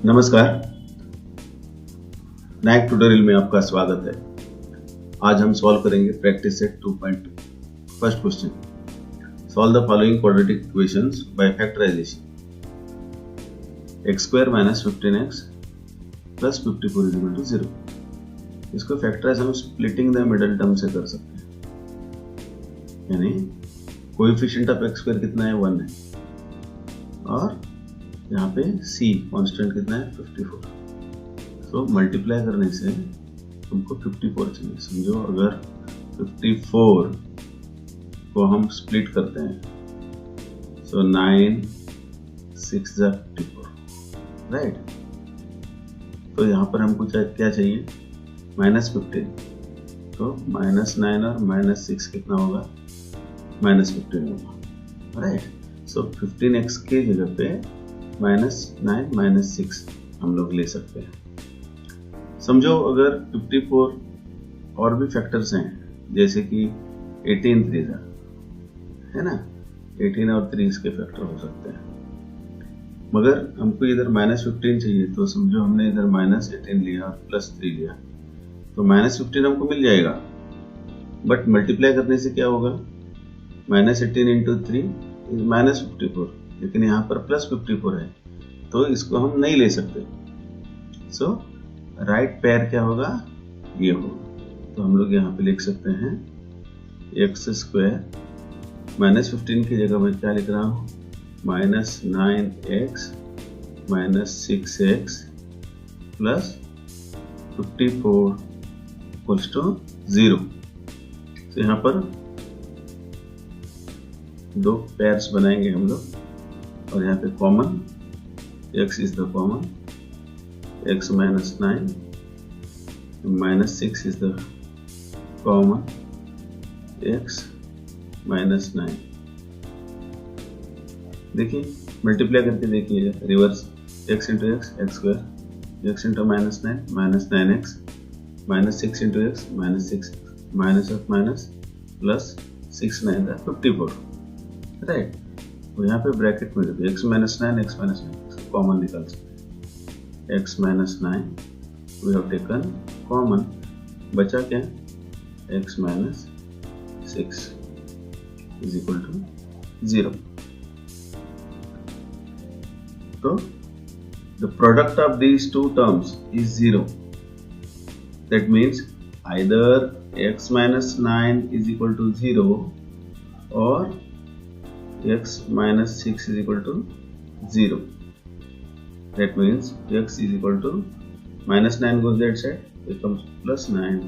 नमस्कार, NAAC tutorial में आपका स्वागत है। आज हम सॉल्व करेंगे practice set 2.2। First question, solve the following quadratic equations by factorisation. x square minus 15x plus 54 is equal to 0। इसको फैक्टराइज हम स्प्लिटिंग द मिडल टर्म से कर सकते हैं, यानी कोएफिशिएंट ऑफ x स्क्वायर कितना है 1 है और यहाँ पे c कांस्टेंट कितना है 54। तो मल्टीप्लाई करने से हमको 54 चाहिए। समझो अगर 54 को हम स्प्लिट करते हैं तो 9 6 54, राइट। तो यहाँ पर हमको क्या चाहिए -15। तो -9 और -6 कितना होगा -15 होगा, राइट। सो 15x के जगह पे -9 -6 हम लोग ले सकते हैं। समझो अगर 54 और भी फैक्टर्स हैं, जैसे कि 18 3 है ना, 18 और 3 इसके फैक्टर हो सकते हैं। मगर हमको इधर -15 चाहिए, तो समझो हमने इधर -18 लिया और +3 लिया, तो -15 हमको मिल जाएगा। बट मल्टीप्लाई करने से क्या होगा, -18 × 3 इज -54, लेकिन यहाँ पर +54 है तो इसको हम नहीं ले सकते। सो राइट पेयर क्या होगा, ये होगा। तो हम लोग यहाँ पे लिख सकते हैं x स्क्वायर -15 की जगह मैं क्या लिख रहा हूँ -9x -6x plus 54 equals to 0। तो यहाँ पर दो पेयर्स बनाएंगे हम लोग और यहाँ पे common x is the common, x -9 -6 is the common, x -9। देखिए मल्टीप्लाई करके देखिएगा, reverse x × x x square, x × -9 -9x -6 × x -6 minus of minus plus 6 9 54, right. तो यहाँ पे ब्रैकेट में देखिए x -9 कॉमन निकाल सकते हैं। x -9 we have taken common, बचा क्या x -6 इज इक्वल टू 0। तो the product of these two terms is 0. That means either x -9 is equal to 0 or x -6 is equal to 0. That means x is equal to -9 goes that side, becomes +9,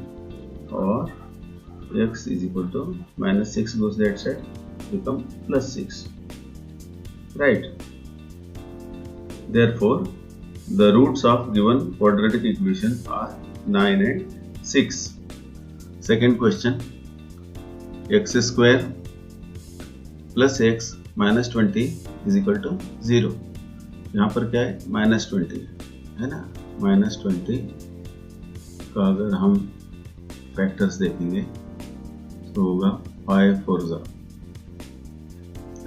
or x is equal to -6 goes that side, become +6, right. Therefore the roots of given quadratic equation are 9 and 6. Second question, x square plus x -20 is equal to 0। यहाँ पर क्या है -20 है ना, -20 का अगर हम factors देखेंगे तो होगा 5 4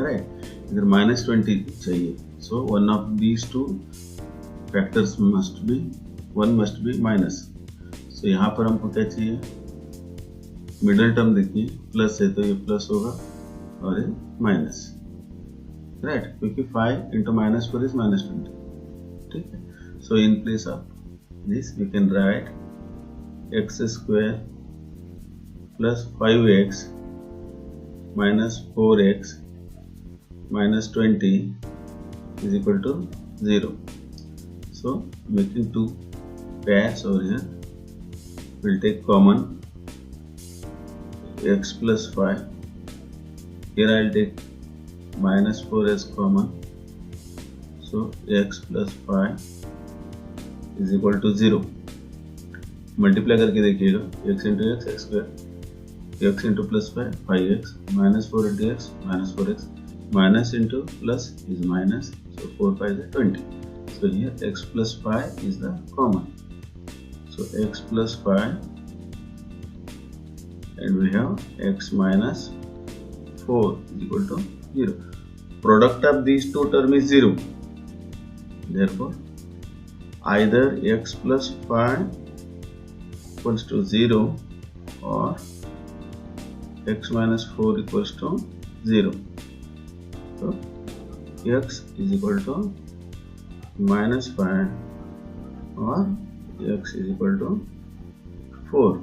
राइट। इधर -20 चाहिए, so one of these two factors must be minus. So यहाँ पर हमको क्या चाहिए, मिडल टर्म देखिए, प्लस है तो ये प्लस होगा और ये माइनस, राइट, क्योंकि 5 × -4 इज -20, ठीक है। So in place of this we can write x square plus 5x -4x -20 is equal to 0. So making two pairs over here, we'll take common x plus 5. Here I'll take -4 as common, so x plus 5 is equal to 0. Multiply करके देखिएगा, x × x x square, x × +5 5x -4 × x -4x, minus into plus is minus, so 4 5 is 20. So here x plus 5 is the common, so x plus 5, and we have x minus 4 is equal to 0. Product of these two terms is 0, therefore either x plus 5 equals to 0 or x minus 4 equals to 0. So x is equal to minus 5 or x is equal to 4.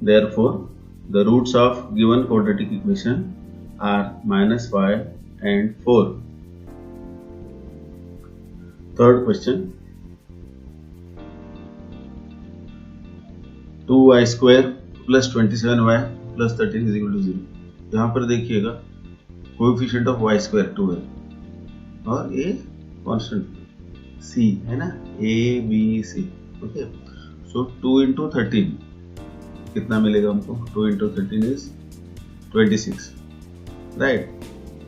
Therefore, the roots of given quadratic equation are minus 5 and 4. Third question, 2y square plus 27y plus 13 is equal to 0. यहाँ पर देखिएगा coefficient of y square 2 है और a constant c है ना, a b c. Okay, so 2 into 13 कितना मिलेगा हमको? 2 into 13 is 26, राइट.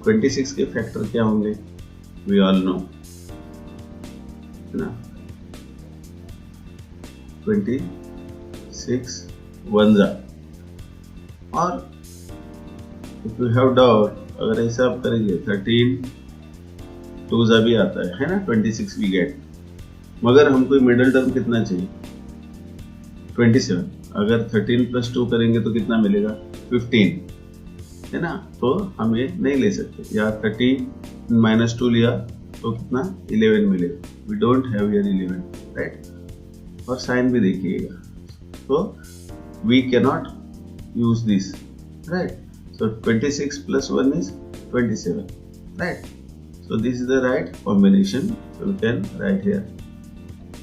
26 के फैक्टर क्या होंगे? वी ऑल नो, है ना, 26 1 और if you have doubt, अगर ऐसा आप करेंगे 13 2 भी आता है ना, 26 भी गेट. मगर हमको मिडिल टर्म कितना चाहिए? 27. अगर 13 plus 2 करेंगे तो कितना मिलेगा? 15, है ना. तो हम ये नहीं ले सकते. या 30 minus 2 लिया तो कितना? 11 मिलेगा. We don't have here 11, right. और साइन भी देखिएगा, तो we can not use this, right. So 26 plus 1 is 27, right. So this is the right combination. So we can write here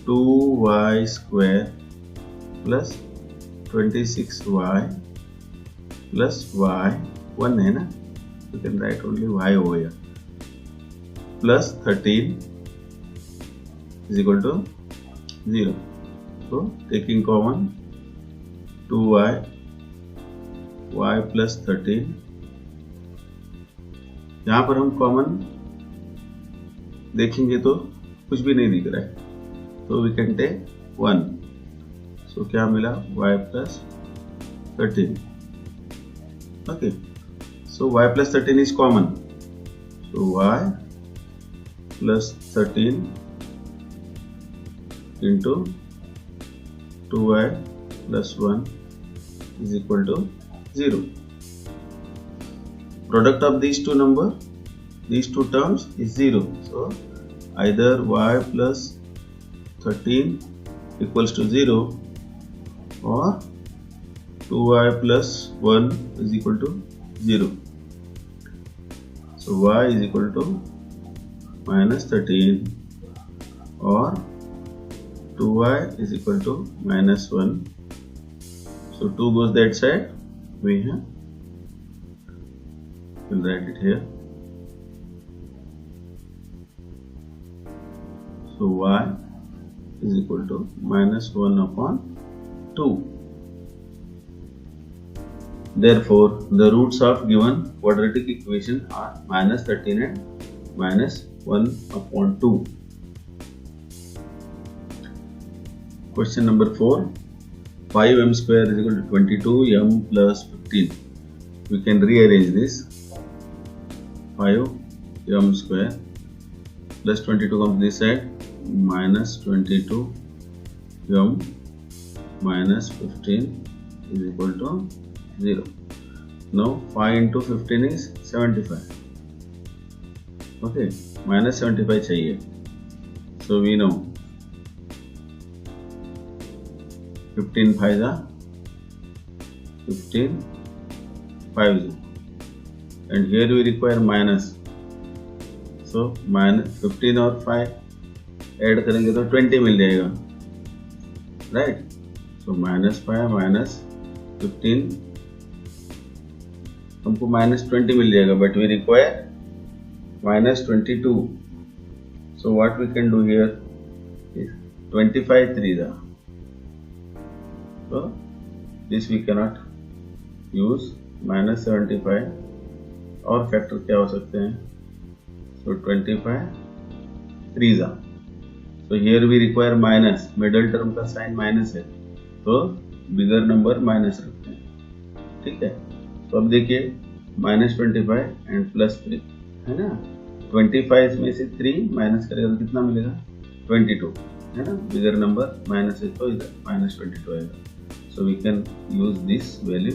2y square plus 26y plus y 1 है ना, we can write only y over here plus 13 is equal to 0. So taking common 2y y plus 13, यहाँ पर हम common देखेंगे तो कुछ भी नहीं दिख रहा है, तो वी कैन टेक 1. सो क्या मिला? y plus 13. Okay, so y plus 13 is common, so y plus 13 into 2y plus 1 is equal to 0. Product of these two terms is 0. So either y plus 13 equals to 0 or 2y plus 1 is equal to 0. So y is equal to minus 13 or 2y is equal to minus 1. So 2 goes that side. We have, we'll write it here. So y is equal to minus 1 upon 2. Therefore, the roots of given quadratic equation are minus 13 and minus 1 upon 2. Question number 4. 5m square is equal to 22m plus 15. We can rearrange this. 5m square plus 22 comes this side, minus 22m minus 15 is equal to 0. Now 5 into 15 is 75. Okay, minus 75 चाहिए. So we know 15 5 15 5 and here we require minus. So minus 15 और 5 add करेंगे तो 20 मिल जाएगा, right. So minus 5 minus 15 हमको minus 20 मिल जाएगा, but we require minus 22. So what we can do here is 25 3 are. So this we cannot use. minus 75 और factor क्या हो सकते हैं? So 25 3 are. So here we require minus. Middle term का sign minus है, तो बिगर नंबर माइनस रखते हैं, ठीक है. तो अब देखिए minus 25 एंड plus 3 है ना, 25 में से 3 माइनस करेगा तो कितना मिलेगा 22 है ना, बिगर नंबर माइनस है तो इधर माइनस 22 आएगा। So we can use this value.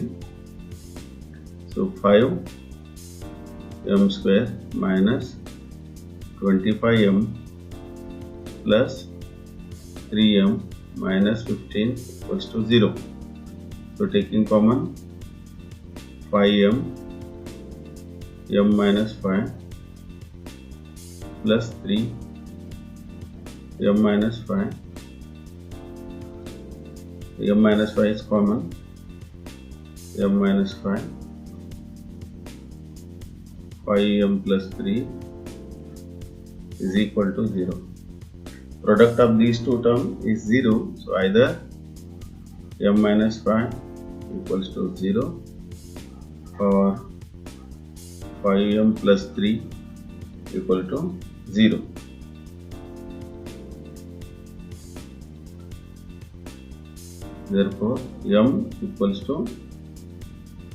So 5m square minus 25m plus 3m minus 15 equals to 0. So taking common 5m, m minus 5 plus 3 m minus 5, m minus 5 is common, m minus 5, 5m plus 3 is equal to 0. Product of these two terms is 0, so either m minus 5 equals to 0 or 5m plus 3 equal to 0. Therefore m equals to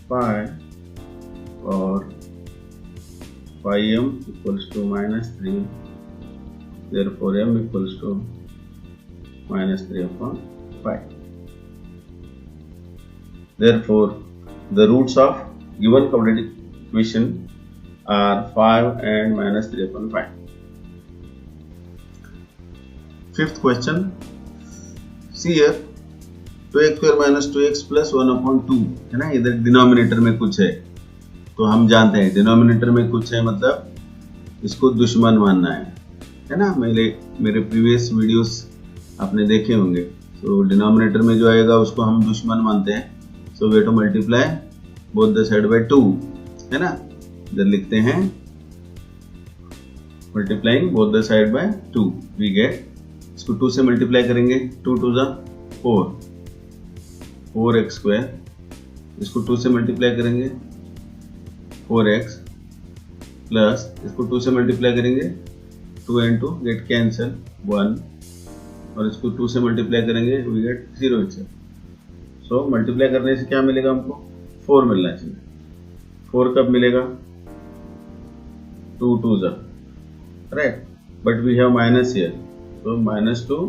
5 or 5m equals to minus 3. Therefore m equals to minus 3 upon 5. Therefore the roots of given quadratic equation are 5 and minus 3 upon 5. Fifth question. See here 2x square minus 2x plus 1 upon 2 है ना, इधर denominator में कुछ है तो हम जानते हैं डिनोमिनेटर में कुछ है मतलब इसको दुश्मन मानना है ना। मेरे प्रीवियस वीडियोस आपने देखे होंगे। तो डिनोमिनेटर में जो आएगा उसको हम दुश्मन मानते हैं। So we to multiply both the side by 2 है ना, इधर लिखते हैं multiplying both the side by 2 we get, इसको 2 से मल्टीप्लाई करेंगे 2 to the 4x स्क्वायर, इसको 2 से मल्टीप्लाई करेंगे 4x प्लस इसको 2 से मल्टीप्लाई करेंगे 2 and 2 गेट कैंसल 1 और इसको 2 से मल्टीप्लाई करेंगे we get 0 itself. So multiply करने से क्या मिलेगा हमको 4 मिलना चाहिए। 4 कब मिलेगा 2 to the right, but we have minus here, so minus 2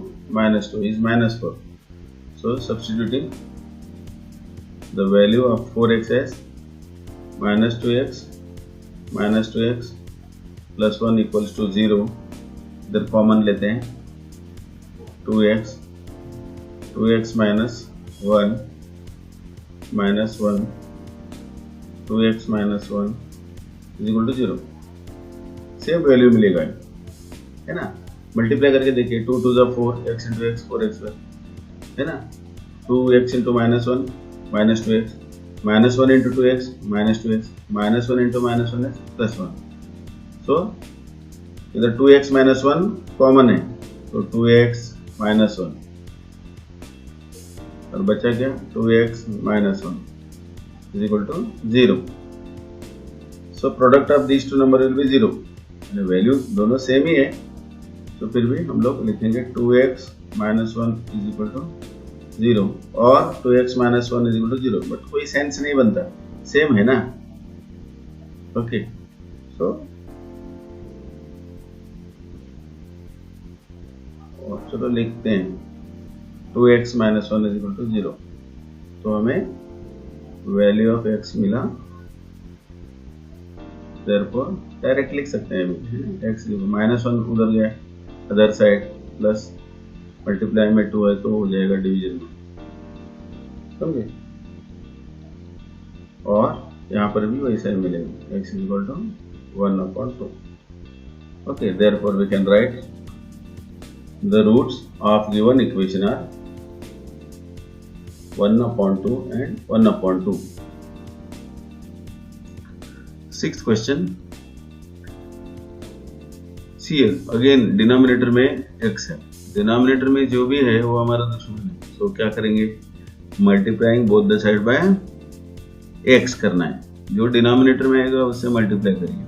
is minus 4. So substituting the value of 4x as minus 2x plus 1 equals to 0. इधर कॉमन लेते हैं 2x minus 1 minus 1 2x minus 1 is equal to 0. Same value मिलेगा है ना। Multiply करके देखिए 2 to the 4 x into x 4x है ना, 2x into minus 1 minus 2x minus 1 into 2x minus 2x minus 1 into minus 1x plus 1. So इधर 2x minus 1 common है तो 2x minus 1 और बचा क्या 2x minus 1 is equal to 0. So product of these two number will be 0. Value दोनों same ही है तो फिर भी हम लोग लिखेंगे 2x minus 1 is equal to 0 और 2x minus 1 is equal to 0, but कोई सेंस नहीं बनता, सेम है ना। ओके सो और चलो लिखते हैं 2x minus 1 is equal to 0, तो हमें वैल्यू ऑफ x मिला। Therefore डायरेक्ट लिख सकते हैं अभी x माइनस 1 उधर गया अदर साइड प्लस मल्टीप्लाई में 2 है तो हो जाएगा डिवीजन में, समझे। और यहाँ पर भी वैसा ही मिलेगा x is equal to 1 upon 2. Okay, therefore we can write the roots of given equation are 1 upon 2 and 1 upon 2. Sixth question. See here again denominator में x है, डिनोमिनेटर में जो भी है वो हमारा दुश्मन है। तो क्या करेंगे multiplying both the side bye x करना है, जो डिनोमिनेटर में आएगा उससे मल्टीप्लाई करिए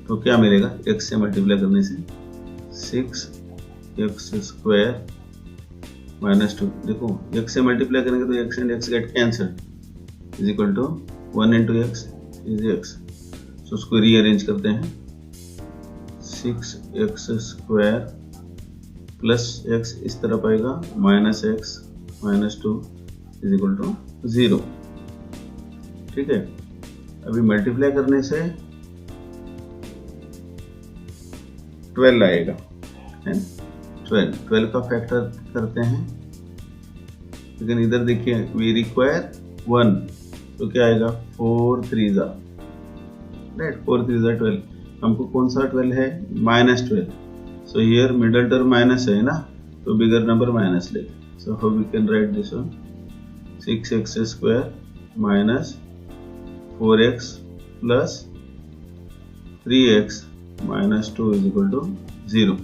तो क्या मिलेगा x से मल्टीप्लाई करने से 6x स्क्वायर माइनस 2। देखो x से मल्टीप्लाई करेंगे तो x and x get cancel is equal to 1 into x is x. So उसको रीअरेंज करते हैं 6x² प्लस x इस तरफ आएगा -x -2 = 0। ठीक है, अभी मल्टीप्लाई करने से 12 आएगा, है 12 का फैक्टर करते हैं, लेकिन इधर देखिए वी रिक्वायर 1, तो क्या आएगा 4 3 राइट, 4 3 12। हमको कौन सा 12 है, -12। So here middle term minus है ना, तो बिगर नंबर माइनस लेते। So how we can write this one, 6x² minus 4x plus 3x minus 2 = 0।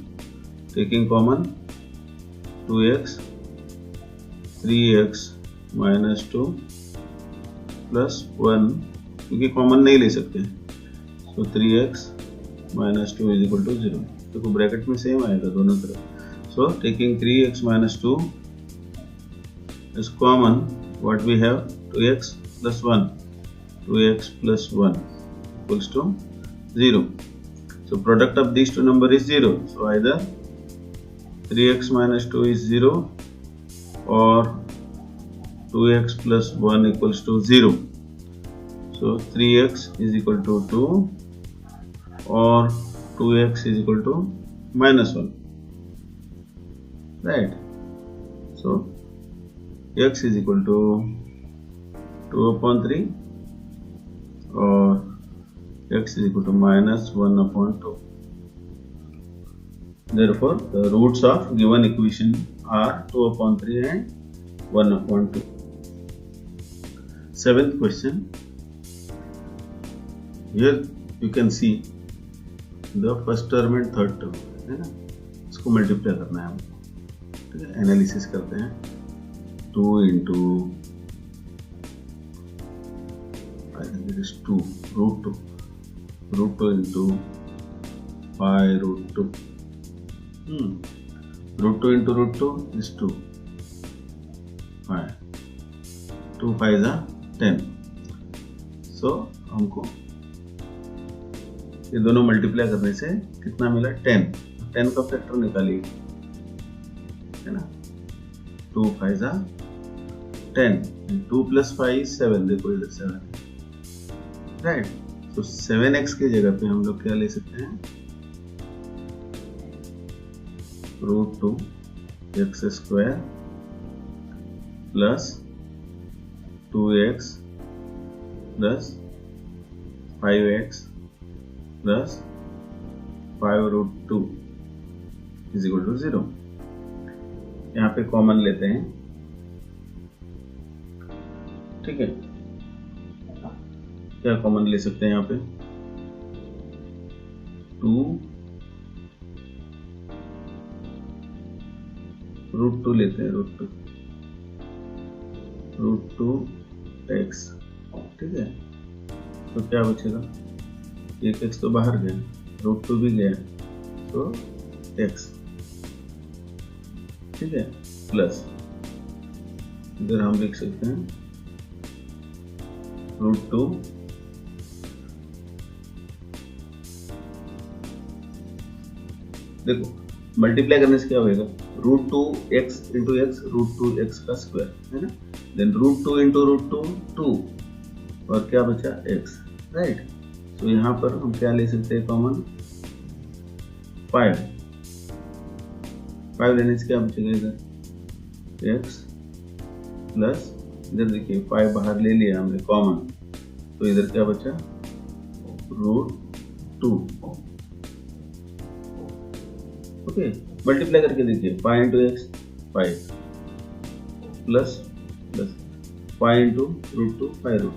Taking common 2x 3x minus 2 plus 1, क्योंकि कॉमन नहीं ले सकते, तो 3x minus 2 = 0। देखो ब्रैकेट में सेम आएगा दोनों तरफ। So taking 3x minus 2 is common, what we have 2x plus 1, 2x plus 1 equals to 0। So product of these two numbers is 0. So either 3x minus 2 is 0 or 2x plus 1 equals to 0. So 3x is equal to 2 or 2x is equal to -1. Right. So x is equal to 2/3 or x is equal to -1/2. Therefore, the roots of given equation are 2/3 and 1/2. Seventh question. Here you can see the first term and third term, है ना, इसको multiply करना है हम। ठीक है, analysis करते हैं। 2 into I think it is 2 √2 √2 into 5 √2. √2 into √2 is 2, 5, 2 5 10। सो हमको ये दोनों मल्टीप्लाई करने से कितना मिला, 10। 10 का फैक्टर निकालिए, है ना, 2 5 10, 2 + 5 is 7। देखो इधर 7, राइट। तो 7x की जगह पे हम लोग क्या ले सकते हैं, √2 x² plus 2x plus 5x plus 5√2 = 0। यहाँ पे कॉमन लेते हैं। ठीक है, क्या कॉमन ले सकते हैं यहाँ पे, 2 √2 लेते हैं, √2x। ठीक है, तो क्या बचेगा, एक x तो बाहर गया, √2 भी गया, तो x। ठीक है, प्लस इधर हम लिख सकते हैं √2 देखो मल्टीप्लाई करने से क्या होगा, √2x into x √2x का स्क्वायर, है ना, देन √2 into √2 2, और क्या बचा x, राइट। तो यहाँ पर हम क्या ले सकते हैं कॉमन, 5 लेने से क्या बचेगा, इधर x प्लस इधर देखिए 5 बाहर ले लिया हमने कॉमन, तो इधर क्या बचा, √2। ओके, मल्टीप्लाई करके देखिए, 5 into x 5 plus 5 into √2 5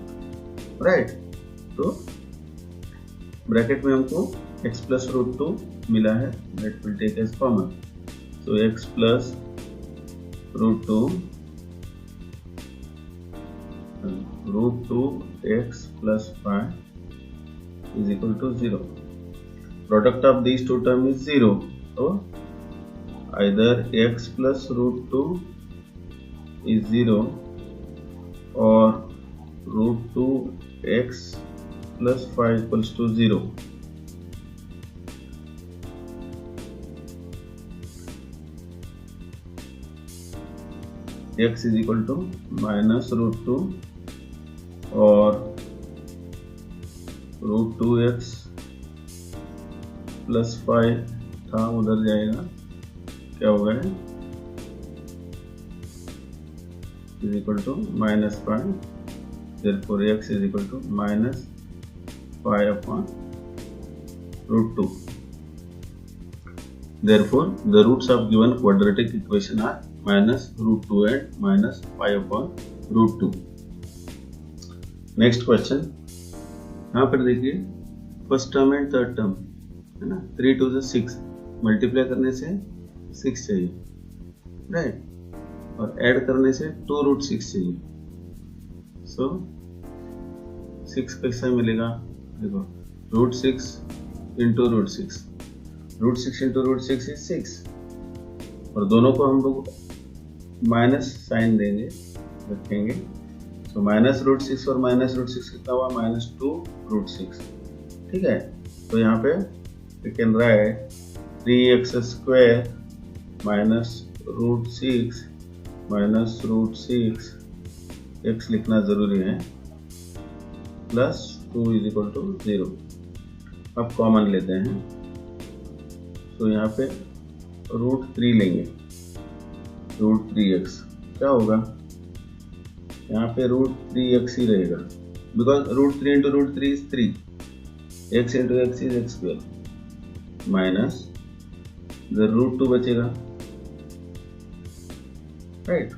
right. तो ब्रैकेट में हमको x प्लस √2 मिला है, that will take as common. So x plus √2x plus 5 is equal to 0. Product of these two terms is 0. So either x plus √2 is 0 or √2x plus 5 equals to 0. x is equal to -√2 और √2x plus 5 था, उधर जाएगा, क्या होगा is equal to -5, therefore x is equal to -5 upon √2. Therefore the roots of given quadratic equation are -√2 and -5 upon √2. Next question, यहाँ पर देखिए first term and third term है ना, 3 2 6, मल्टीप्लाई करने से 6 चाहिए, राइट, और ऐड करने से 2√6 चाहिए। सो 6 कैसा मिलेगा, देखो √6 इंटू √6, √6 इंटू √6 इज 6, और दोनों को हम लोग माइनस साइन देंगे, रखेंगे। सो -√6 और -√6 कितना हुआ, -2√6, ठीक है। तो यहाँ पे we can right 3x² -√6 -√6, x लिखना जरूरी है, प्लस 2 इज इक्वल टू 0। अब कॉमन लेते हैं, तो यहाँ पे √3 लेंगे, √3x क्या होगा, यहाँ पे √3x ही रहेगा, because √3 into √3 is 3, x into x is x², minus इधर √2 बचेगा, राइट,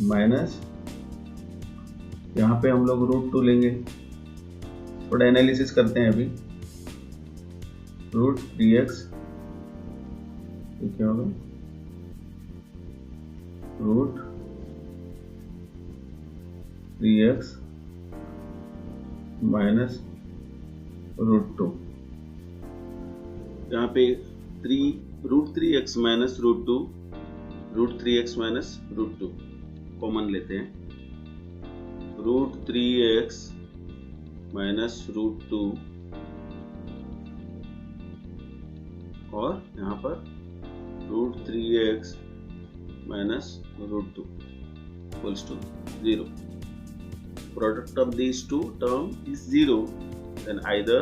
माइनस यहाँ पे हम लोग √2 लेंगे, थोड़ा एनालिसिस करते हैं अभी। √3x क्या होगा, √3x माइनस √2, यहाँ पे √3x minus √2, √3x minus √2 common लेते हैं, √3x माइनस √2 और यहाँ पर √3x minus √2 equals to 0. Product of these two terms is 0. Then either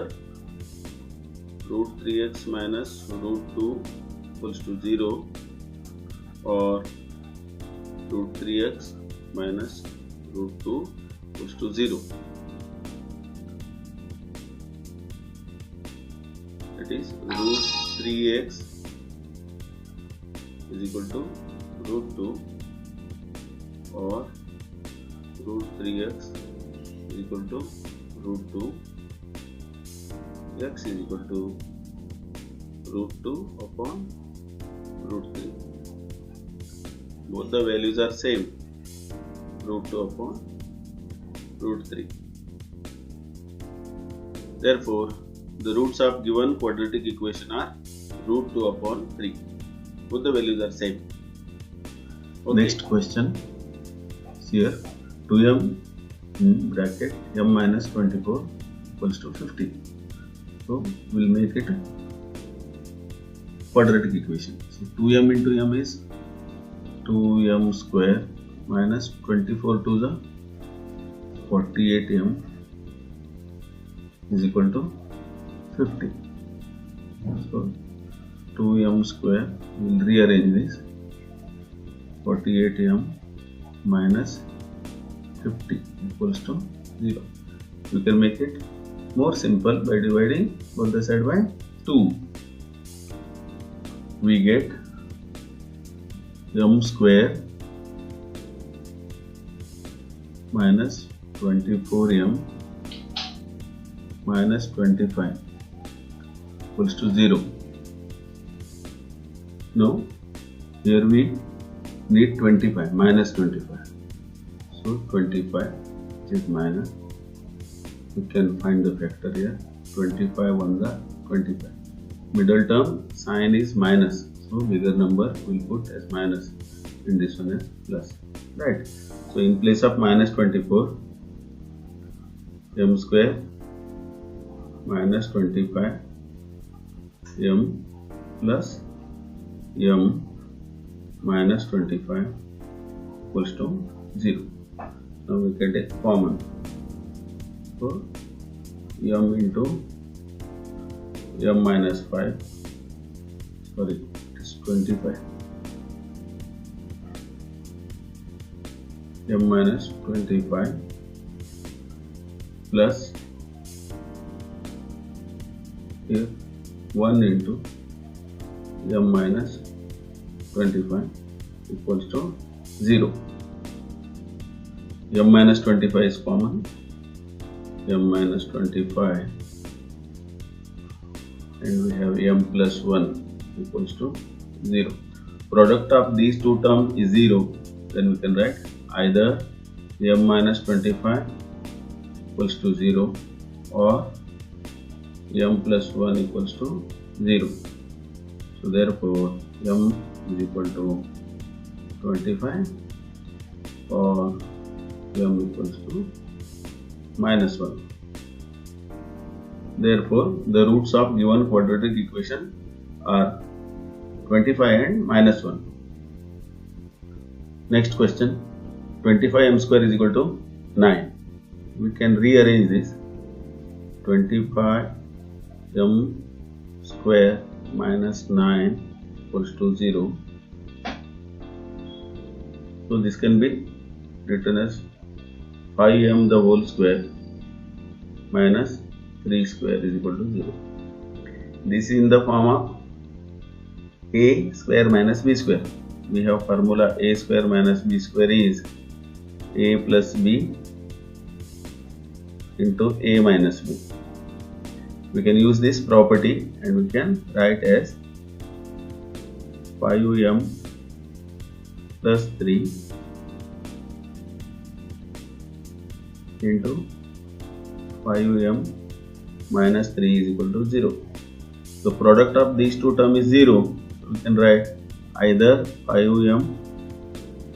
√3x minus √2 equals to 0 or √3x minus √2 equals to 0. That is √3x is equal to √2 or √3x is equal to √2, x is equal to √2 upon √3. Both the values are same, √2 upon √3. Therefore, the roots of given quadratic equation are √2 upon 3. Both the values are same. Okay. Next question. Here 2m in bracket m minus 24 equals to 50. So we'll make it a quadratic equation. So 2m into m is 2m square minus 24 to the 48m is equal to 50. So 2m square, we'll rearrange this, 48m minus 50 equals to 0. We can make it more simple by dividing both the side by 2. We get m square minus 24m minus 25 equals to 0. Now here we need 25, minus 25. So 25 is minus. We can find the factor here. 25 on the 25. Middle term sign is minus. So bigger number we'll put as minus. And this one is plus. Right. So in place of minus 24, m square minus 25 m plus m minus 25 equals to 0. Now we can take common. So m into m minus 5, sorry, it is 25. M minus 25 plus here 1 into m minus 25 equals to 0. M minus 25 is common. M minus 25 and we have m plus 1 equals to 0. Product of these two terms is 0. Then we can write either m minus 25 equals to 0 or m plus 1 equals to 0. So therefore m is equal to 25 or m equals to minus 1. Therefore the roots of given quadratic equation are 25 and minus 1. Next question, 25m square is equal to 9. We can rearrange this. 25m square minus 9 equals to 0. So this can be written as 5m the whole square minus 3 square is equal to 0. This is in the form of a square minus b square. We have formula a square minus b square is a plus b into a minus b. We can use this property and we can write as 5m plus 3 into 5m minus 3 is equal to 0. The product of these two terms is 0. We can write either 5m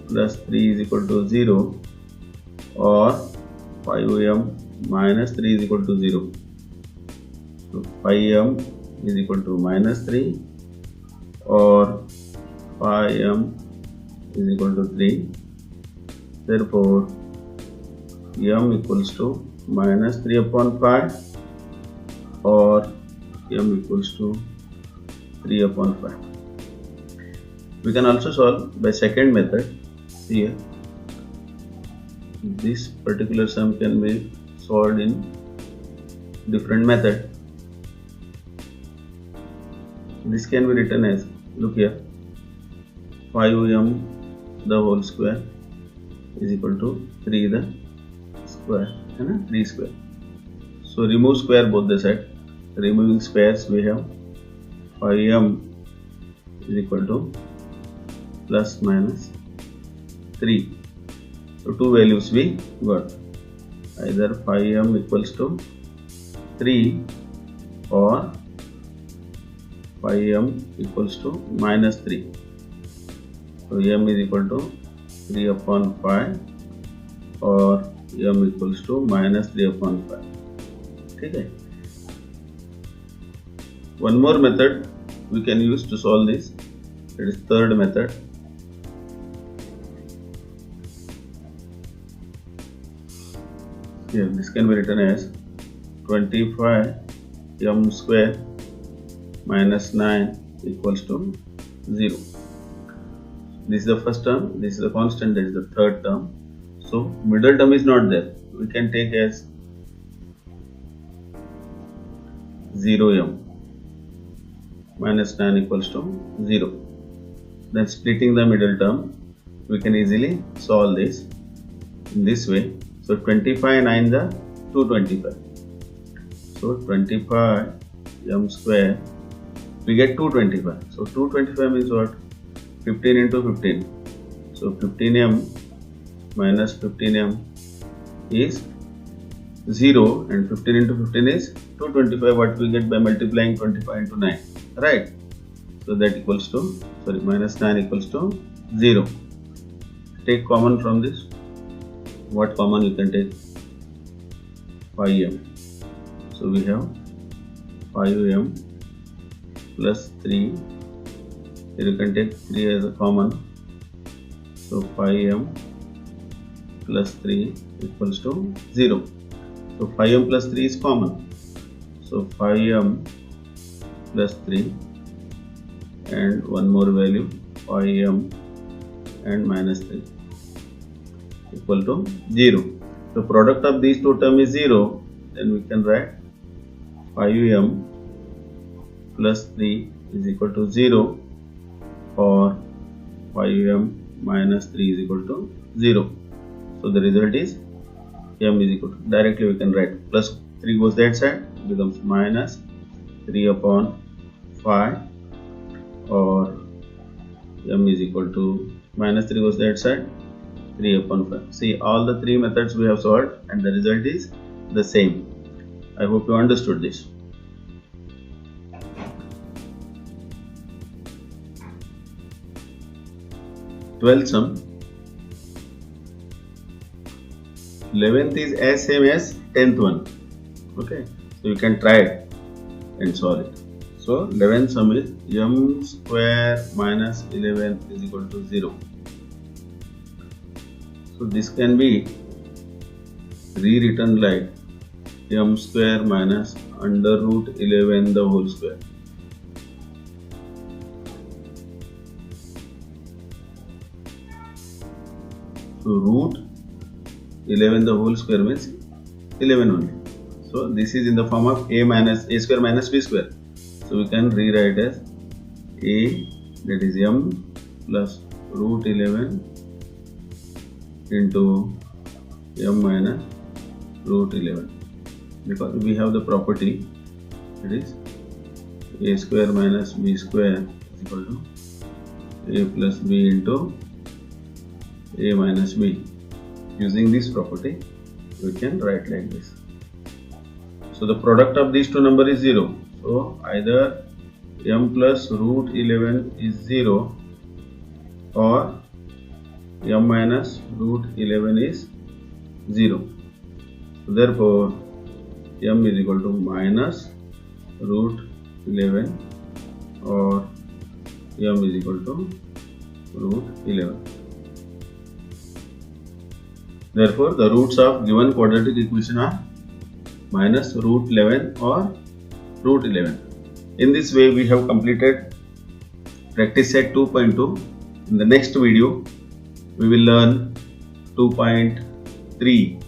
plus 3 is equal to 0 or 5m minus 3 is equal to 0. So 5m is equal to minus 3 or 5m is equal to 3. Therefore m equals to minus 3 upon 5 or m equals to 3 upon 5. We can also solve by second method. Here this particular sum can be solved in different method. This can be written as, look here, 5m the whole square is equal to 3 the square and 3 square. So remove square both the side. Removing squares we have 5m is equal to plus minus 3. So two values we got, either 5m equals to 3 or 5m equals to minus 3. So m is equal to 3 upon 5 or m equals to minus 3 upon 5. Okay. One more method we can use to solve this. It is third method. Here this can be written as 25m square minus 9 equals to 0. This is the first term, this is the constant, that is the third term. So middle term is not there. We can take as 0m minus 9 equals to 0. Then splitting the middle term, we can easily solve this in this way. So 25 9 the 225. So 25m square, we get 225. So 225 means what? 15 into 15. So 15m minus 15m is 0 and 15 into 15 is 225, what we get by multiplying 25 into 9, right? So that equals to, sorry, minus 9 equals to 0. Take common from this. What common you can take? 5m. So we have 5m plus 3. Here you can take 3 as a common. So So 5m plus 3 equals to 0. So 5m plus 3 is common. So 5m plus 3 and one more value 5m and minus 3 equal to 0. The product of these two terms is 0. Then we can write 5m plus 3 is equal to 0 or 5m minus 3 is equal to 0. So the result is m is equal to, directly we can write plus 3 goes that side, becomes minus 3 upon 5, or m is equal to minus 3 goes that side, 3 upon 5. See, all the three methods we have solved and the result is the same. I hope you understood this. Twelfth sum. 11th is as same as 10th one. Okay, so you can try it and solve it. So 11th sum is m square minus 11 is equal to 0. So this can be rewritten like m square minus under root 11 the whole square. So root 11 the whole square means 11 only. So this is in the form of a square minus b square. So we can rewrite as a, that is m plus root 11 into m minus root 11, because we have the property, that is a square minus b square is equal to a plus b into a minus b. Using this property we can write like this. So the product of these two numbers is 0. So either m plus root 11 is 0 or m minus root 11 is 0. So therefore m is equal to minus root 11 or m is equal to root 11. Therefore the roots of given quadratic equation are minus root 11 or root 11. In this way we have completed practice set 2.2. In the next video we will learn 2.3.